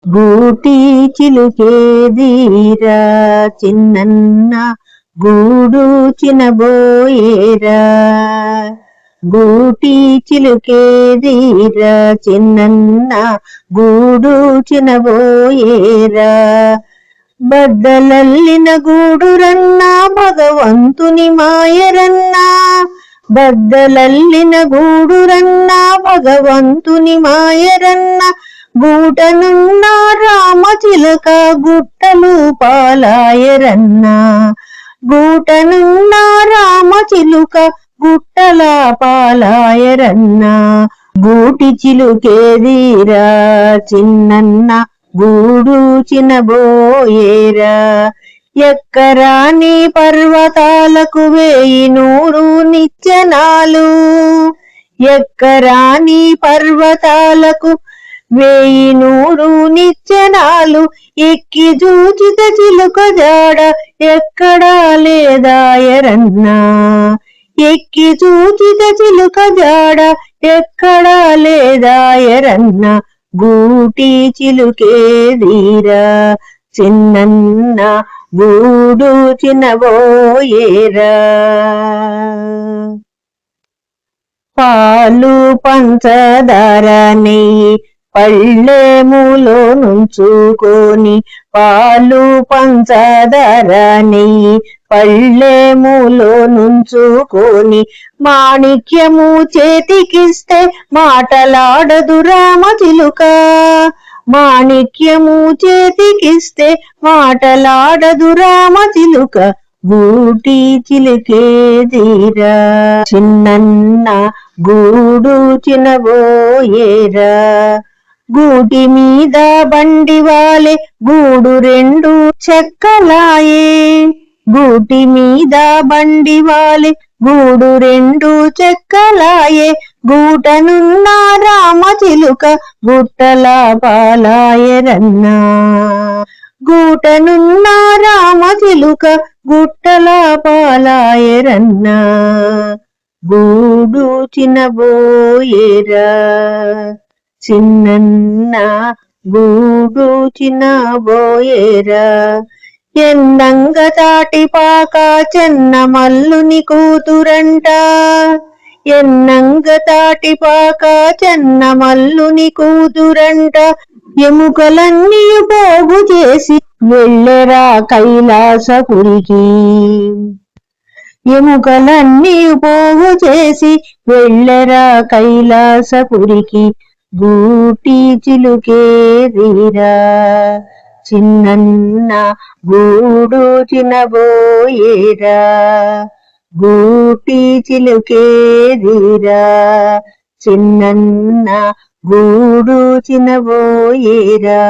గూటి చిలుకేదీరా చిన్నన్న గూడు చినబోయేరా. గూటి చిలుకేదీరా చిన్నన్న గూడు చినబోయేరా. బద్దలల్లిన గూడురన్నా భగవంతుని మాయరన్నా. బద్దలల్లిన గూడురన్నా భగవంతుని మాయరన్నా. గూటనున్న రామచిలక గుట్టలు పాలాయరన్నా. గూటనున్న రామచిలుక గుట్టల పాలాయరన్నా. గూటి చిలుకేదీరా చిన్నన్న గూడు చినబోయేరా. ఎక్కరాని పర్వతాలకు 1000 నిచ్చెనాలు. ఎక్కరాని పర్వతాలకు 1000 నిచ్చెనాలు. ఎక్కి చూచిత చిలుక జాడ ఎక్కడా లేదాయరన్నా. ఎక్కి చూచిత చిలుక జాడ ఎక్కడా లేదాయరన్నా. గూటి చిలుకేదీరా చిన్నన్న గూడు చినబోయేరా. పాలు పంచదార నెయ్యి పళ్ళెములో నుంచుకొని. పాలు పంచదార నెయ్యి పళ్ళెములో నుంచుకొని. మాణిక్యము చేతికిస్తే మాటలాడదు రామచిలుక. మాణిక్యము చేతికిస్తే మాటలాడదు రామచిలుక. గూటి చిలుకేదీరా చిన్నన్న గూడు చినబోయేరా. గూటి మీద బండి వాలే గూడు 2 చెక్కలాయే. గూటి మీద బండి వాలే గూడు 2 చెక్కలాయే. గూటనున్న రామచిలుక గుట్టల పాలాయరన్నా. గూటనున్న రామచిలుక గుట్టల పాలాయరన్నా. గూడు చినబోయేరా చిన్నన్న గూడు చినబోయేరా. ఎన్నంగ తాటిపాక చెన్నమల్లుని కూతురంట. ఎన్నంగ తాటిపాక చెన్నమల్లుని కూతురంట. ఎముకలన్నీ పోగు చేసి వెళ్ళెరా కైలాసపురికి. ఎముకలన్నీ పోగు చేసి వెళ్ళెరా కైలాసపురికి. గూటి చిలుకేదీరా చిన్నన్న గూడు చినబోయేరా. గూటి చిలుకేదీరా చిన్నన్న గూడు చినబోయేరా.